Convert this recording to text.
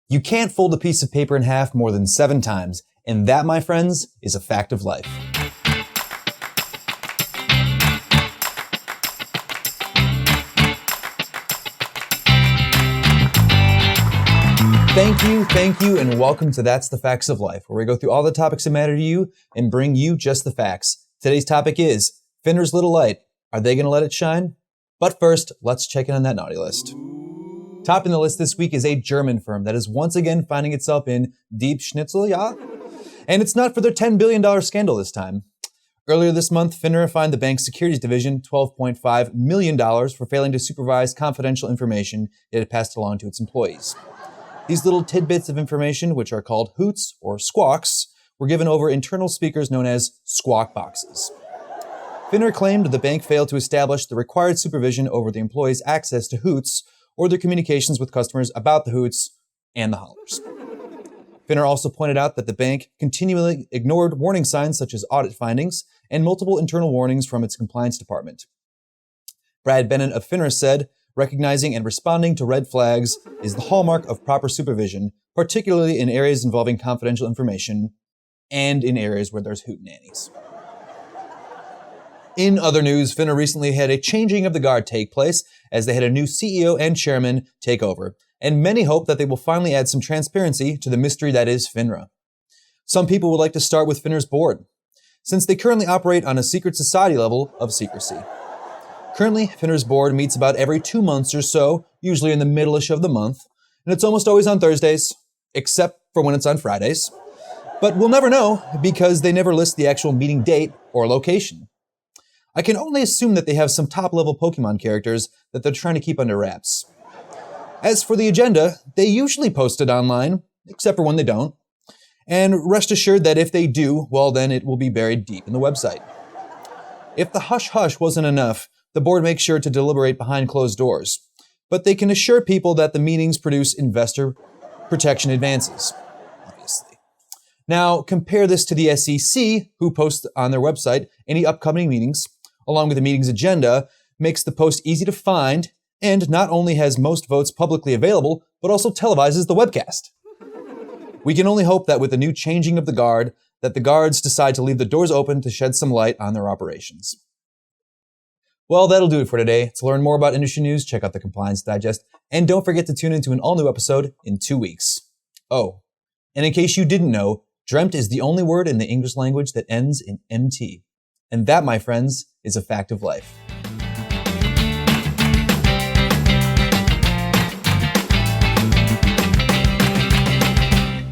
You can't fold a piece of paper in half more than 7 times, and that, my friends, is a fact of life. Thank you, and welcome to That's the Facts of Life, where we go through all the topics that matter to you and bring you just the facts. Today's topic is FINRA's little light. Are they going to let it shine? But first, let's check in on that naughty list. Topping the list this week is a German firm that is once again finding itself in deep schnitzel, yeah? And it's not for their $10 billion scandal this time. Earlier this month, FINRA fined the bank's securities division $12.5 million for failing to supervise confidential information it had passed along to its employees. These little tidbits of information, which are called hoots or squawks, were given over internal speakers known as squawk boxes. FINRA claimed the bank failed to establish the required supervision over the employees' access to hoots or their communications with customers about the hoots and the hollers. FINRA also pointed out that the bank continually ignored warning signs such as audit findings and multiple internal warnings from its compliance department. Brad Bennett of FINRA said, "Recognizing and responding to red flags is the hallmark of proper supervision, particularly in areas involving confidential information and in areas where there's hoot nannies." In other news, FINRA recently had a changing of the guard take place as they had a new CEO and chairman take over, and many hope that they will finally add some transparency to the mystery that is FINRA. Some people would like to start with FINRA's board, since they currently operate on a secret society level of secrecy. Currently, FINRA's board meets about every 2 months or so, usually in the middle-ish of the month, and it's almost always on Thursdays, except for when it's on Fridays. But we'll never know because they never list the actual meeting date or location. I can only assume that they have some top-level Pokemon characters that they're trying to keep under wraps. As for the agenda, they usually post it online, except for when they don't. And rest assured that if they do, well then it will be buried deep in the website. If the hush-hush wasn't enough, the board makes sure to deliberate behind closed doors. But they can assure people that the meetings produce investor protection advances, obviously. Now, compare this to the SEC, who posts on their website any upcoming meetings, along with the meeting's agenda, makes the post easy to find, and not only has most votes publicly available, but also televises the webcast. We can only hope that with the new changing of the guard, that the guards decide to leave the doors open to shed some light on their operations. Well, that'll do it for today. To learn more about industry news, check out the Compliance Digest, and don't forget to tune into an all-new episode in 2 weeks. Oh, and in case you didn't know, dreamt is the only word in the English language that ends in MT. And that, my friends, is a fact of life.